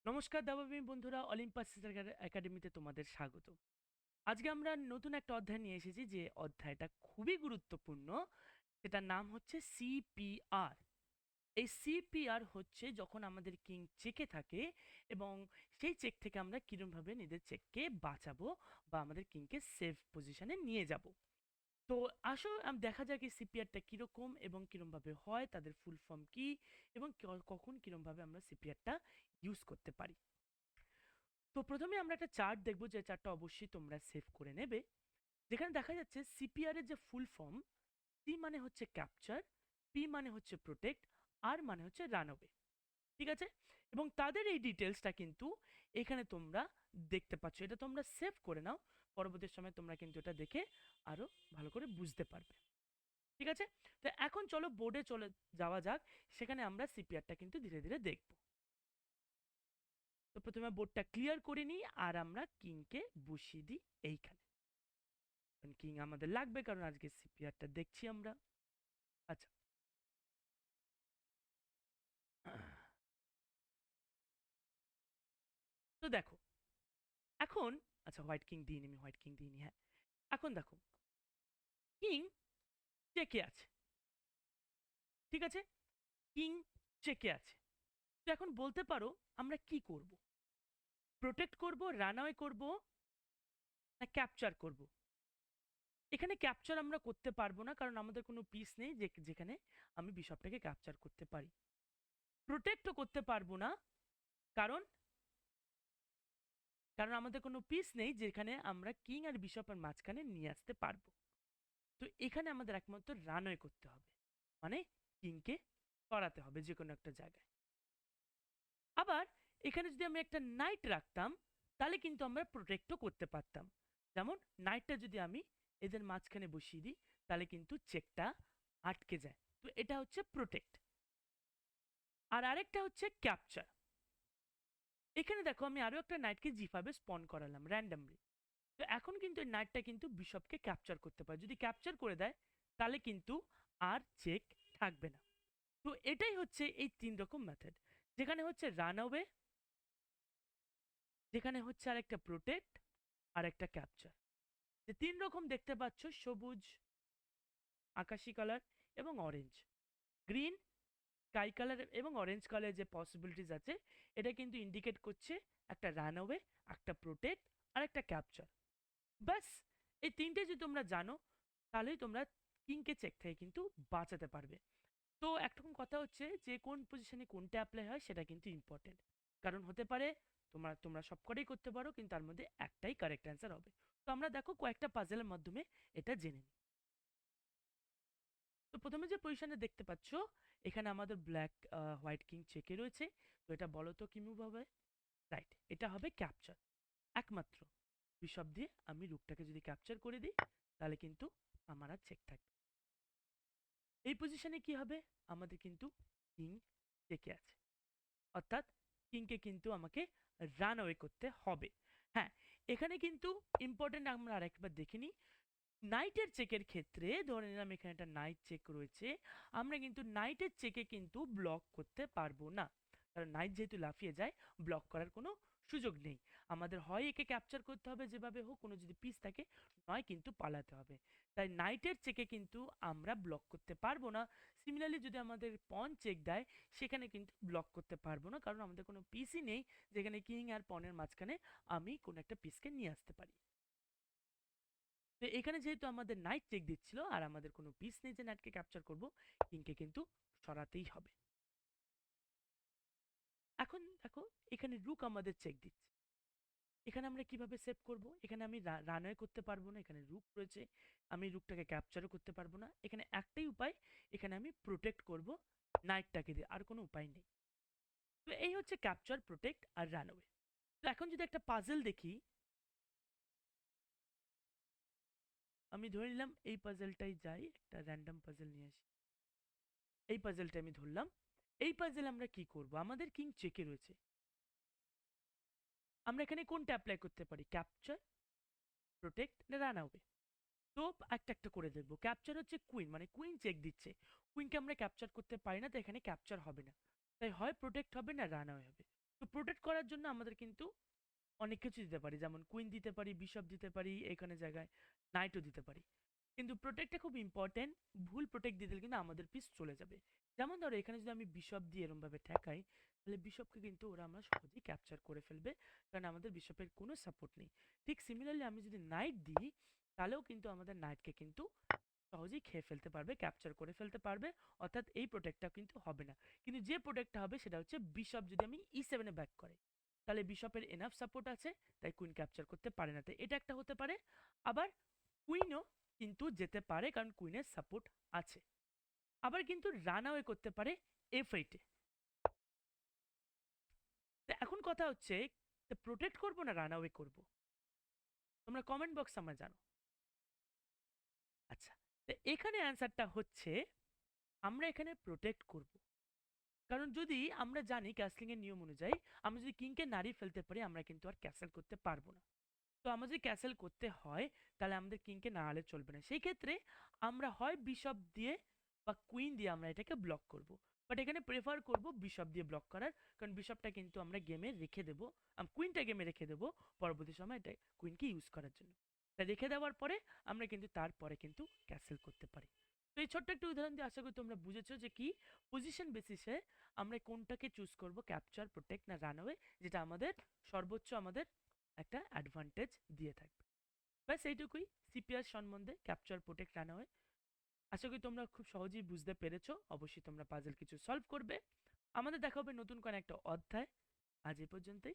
নমস্কার দাবাবিম বন্ধুরা, অলিম্পাস একাডেমিতে তোমাদের স্বাগত। আজকে আমরা নতুন একটা অধ্যায় নিয়ে এসেছি, যে অধ্যায়টা খুবই গুরুত্বপূর্ণ। সেটার নাম হচ্ছে সিপিআর। এই সিপিআর হচ্ছে যখন আমাদের কিং চেকে থাকে, এবং সেই চেক থেকে আমরা কিরমভাবে নিজের চেককে বাঁচাবো বা আমাদের কিংকে সেফ পজিশনে নিয়ে যাব। তো আসো দেখা যাক এই সিপিআরটা কিরকম এবং কিরমভাবে হয়, তাদের ফুল ফর্ম কি, এবং কখন কিরমভাবে আমরা সিপিআরটা ইউজ করতে পারি। তো প্রথমে আমরা একটা চার্ট দেখবো, যে চার্টটা অবশ্যই তোমরা সেভ করে নেবে। যেখানে দেখা যাচ্ছে সিপিআর এর যে ফুল ফর্ম, সি মানে হচ্ছে ক্যাপচার, পি মানে হচ্ছে প্রোটেক্ট, আর মানে হচ্ছে রানওয়ে। ঠিক আছে? এবং তাদের এই ডিটেলসটা কিন্তু এখানে তোমরা দেখতে পাচ্ছ। এটা তোমরা সেভ করে নাও, পরবর্তী সময় তোমরা কিন্তু এটা দেখে আরো ভালো করে বুঝতে পারবে। ঠিক আছে? তো এখন চলো বোর্ডে চলে যাওয়া যাক, সেখানে আমরা সিপিআরটা কিন্তু ধীরে ধীরে দেখব। তো প্রথমে বোর্ডটা ক্লিয়ার করে নিই, আর আমরা কিংকে বসিয়ে দিই এইখানে। কিং আমাদের লাগবে, কারণ আজকে সিপিআরটা দেখছি আমরা। আচ্ছা, তো দেখো এখন, আচ্ছা হোয়াইট কিং দিইনি, আমি হোয়াইট কিং দিইনি, হ্যাঁ। এখন দেখো, কিং চেকে আছে। ঠিক আছে? কিং চেকে আছে। তো এখন বলতে পারো আমরা কি করব? প্রোটেক্ট করব, রানওয়ে করব, না ক্যাপচার করব? এখানে ক্যাপচার আমরা করতে পারবো না, কারণ আমাদের কোনো পিস নেই যেখানে আমি বিশপটাকে ক্যাপচার করতে পারি। প্রোটেক্টও করতে পারবো না, কারণ কারণ আমাদের কোনো পিস নেই যেখানে আমরা কিং আর বিশপের মাঝখানে নিয়ে আসতে পারবো। তো এখানে আমাদের একমাত্র রানওয়ে করতে হবে, মানে কিংকে সরাতে হবে যে কোনো একটা জায়গায়। আবার এখানে যদি আমি একটা নাইট রাখতাম, তাহলে কিন্তু আমরা প্রোটেক্টও করতে পারতাম। যেমন নাইটটা যদি আমি এদের মাঝখানে বসিয়ে দিই, তাহলে কিন্তু চেকটা আটকে যায়। তো এটা হচ্ছে প্রোটেক্ট। আর আরেকটা হচ্ছে ক্যাপচার। এখানে দেখো আমি আরো একটা নাইটকে জি5 স্পন করালাম র্যান্ডামলি। তো এখন কিন্তু এই নাইটটা কিন্তু বিশপকে ক্যাপচার করতে পারে। যদি ক্যাপচার করে দেয়, তাহলে কিন্তু আর চেক থাকবে না। তো এটাই হচ্ছে এই তিন রকম মেথড, যেখানে হচ্ছে রানওয়ে, যেখানে হচ্ছে আরেকটা প্রোটেক্ট, আর একটা ক্যাপচার। যে তিন রকম দেখতে পাচ্ছ, সবুজ, আকাশি কালার এবং অরেঞ্জ, গ্রিন, স্কাই কালার এবং অরেঞ্জ কালার যে পসিবিলিটিস আছে, এটা কিন্তু ইন্ডিকেট করছে একটা রানওয়ে, একটা প্রোটেক্ট, আর একটা ক্যাপচার। ব্যাস, এই তিনটে যদি তোমরা জানো, তাহলেই তোমরা কিংকে চেক থেকে কিন্তু বাঁচাতে পারবে। তো একরকম কথা হচ্ছে যে কোন পজিশনে কোনটা অ্যাপ্লাই হয়, সেটা কিন্তু ইম্পর্টেন্ট। কারণ হতে পারে তোমরা তোমরা সবকটাই করতে পারো, কিন্তু তার মধ্যে একটাই কারেক্ট অ্যান্সার হবে। তো আমরা দেখো কয়েকটা পাজেলের মাধ্যমে এটা জেনে নিই। তো প্রথমে যে পজিশনে দেখতে পাচ্ছ, এখানে আমাদের ব্ল্যাক হোয়াইট কিং চেকে রয়েছে। তো এটা বলো তো কি মুভ হবে? রাইট, এটা হবে ক্যাপচার। একমাত্র বিশপ দিয়ে আমি রুকটাকে যদি ক্যাপচার করে দিই, তাহলে কিন্তু আমার আর চেক থাকবে। এই পজিশনে কি হবে? আমাদের কিন্তু কিং চেকে আছে, অর্থাৎ কিংকে কিন্তু আমাকে রান অ্যাওয়ে করতে হবে। হ্যাঁ, এখানে কিন্তু ইম্পর্টেন্ট আমরা আরেকবার দেখে নিই। নাইটের চেকের ক্ষেত্রে ধরে নিলাম এখানে একটা নাইট চেক রয়েছে, আমরা কিন্তু নাইটের চেকে কিন্তু ব্লক করতে পারবো না, কারণ নাইট যেহেতু লাফিয়ে যায়, ব্লক করার কোনো সুযোগ নেই। আমাদের হয় একে ক্যাপচার করতে হবে যেভাবে হোক, কোনো যদি পিস থাকে, নয় কিন্তু পালাতে হবে। তাই নাইটের চেকে কিন্তু আমরা ব্লক করতে পারবো না। সিমিলারলি যদি আমাদের পন চেক দেয়, সেখানে কিন্তু ব্লক করতে পারবো না, কারণ আমাদের কোনো পিসই নেই যেখানে কিং আর পনের মাঝখানে আমি কোনো একটা পিসকে নিয়ে আসতে পারি। তো এখানে যেহেতু আমাদের নাইট চেক দিচ্ছিল, আর আমাদের কোনো পিস নেই যে নাইটকে ক্যাপচার করব, কিংকে কিন্তু সরাতেই হবে। এখন দেখো, এখানে রুক আমাদের চেক দিচ্ছে। এখানে আমরা কিভাবে সেভ করব? এখানে আমি রানওয়ে করতে পারবো না, এখানে রুক রয়েছে, আমি রুকটাকে ক্যাপচারও করতে পারবো না। এখানে একটাই উপায়, এখানে আমি প্রোটেক্ট করব নাইটটাকে দিয়ে, আর কোনো উপায় নেই। তো এই হচ্ছে ক্যাপচার, প্রোটেক্ট আর রানওয়ে। তো এখন যদি একটা পাজেল দেখি, আমি ধরে নিলাম এই পাজেলটাই যাই, একটা র্যান্ডম পাজেল নিয়ে আসি। এই পাজেলটা আমি ধরলাম। এই পাজেল আমরা কি করব? আমাদের কিং চেকে রয়েছে, আমরা এখানে কোনটা অ্যাপ্লাই করতে পারি? ক্যাপচার, প্রোটেক্ট না রানওয়ে? তো একটা একটা করে দেখবো। ক্যাপচার হচ্ছে কুইন, মানে কুইন চেক দিচ্ছে, কুইনকে আমরা ক্যাপচার করতে পারি না, তো এখানে ক্যাপচার হবে না। তাই হয় প্রোটেক্ট হবে, না রানওয়ে হবে। তো প্রোটেক্ট করার জন্য আমাদের কিন্তু অনেক কিছু দিতে পারি, যেমন কুইন দিতে পারি, বিশপ দিতে পারি, এখানে জায়গায় নাইটও দিতে পারি। কিন্তু প্রোটেক্টটা খুব ইম্পর্টেন্ট, ভুল প্রোটেক্ট দিতে দিলে কিন্তু আমাদের পিস চলে যাবে। যেমন ধরো এখানে যদি আমি বিশপ দিয়ে এরমভাবে ঠেকাই, তাহলে বিশপকে কিন্তু ওরা আমরা সহজেই ক্যাপচার করে ফেলবে, কারণ আমাদের বিশপের কোনো সাপোর্ট নেই। ঠিক সিমিলারলি আমি যদি নাইট দিই, তাহলেও কিন্তু আমাদের নাইটকে কিন্তু সহজেই খেয়ে ফেলতে পারবে, ক্যাপচার করে ফেলতে পারবে। অর্থাৎ এই প্রোটেক্টটা কিন্তু হবে না। কিন্তু যে প্রোটেক্টটা হবে সেটা হচ্ছে বিশপ যদি আমি E7-এ ব্যাক করে, তাহলে বিশপের এনাফ সাপোর্ট আছে, তাই কুইন ক্যাপচার করতে পারে না। তাই এটা একটা হতে পারে। আবার কুইনও কিন্তু যেতে পারে, কারণ কুইনের সাপোর্ট আছে। আবার কিন্তু রান অ্যাওয়ে করতে পারে F8-এ। তো এখন কথা হচ্ছে, প্রোটেক্ট করবো না রান অ্যাওয়ে করবো? তোমরা কমেন্ট বক্স আমার জানো। আচ্ছা, তো এখানে অ্যান্সারটা হচ্ছে আমরা এখানে প্রোটেক্ট করব। কারণ যদি আমরা জানি ক্যাসলিং এর নিয়ম অনুযায়ী আমরা যদি কিংকে নাড়িয়ে ফেলতে পারি, আমরা কিন্তু আর ক্যাসেল করতে পারবো না। তো আমাদের যদি ক্যাসেল করতে হয়, তাহলে আমাদের কিংকে নাড়ালে চলবে না। সেই ক্ষেত্রে আমরা হয় বিশপ দিয়ে বা কুইন দিয়ে আমরা এটাকে ব্লক করব। বাট এখানে প্রেফার করব বিশপ দিয়ে ব্লক করার, কারণ বিশপটা কিন্তু আমরা গেমে রেখে দেবো, কুইনটা গেমে রেখে দেবো পরবর্তী সময় এটা কুইনকে ইউজ করার জন্য। তাই রেখে দেওয়ার পরে আমরা কিন্তু তারপরে কিন্তু ক্যাসেল করতে পারি। তো এই ছোট্ট একটা উদাহরণ দিয়ে আশা করি তোমরা বুঝেছো যে কি পজিশন বেসিসে আমরা কোনটাকে চুজ করব, ক্যাপচার, প্রোটেক্ট না রানওয়ে, যেটা আমাদের সর্বোচ্চ আমাদের একটা অ্যাডভান্টেজ দিয়ে থাকবে। ব্যাস এইটুকুই সিপিআর সম্বন্ধে, ক্যাপচার, প্রোটেক্ট, রানওয়ে। আশা করি তোমরা খুব সহজেই বুঝতে পেরেছো। অবশ্যই তোমরা পাজল কিছু সলভ করবে। আমাদের দেখা হবে নতুন কোনো একটা অধ্যায়। আজ এই পর্যন্তই।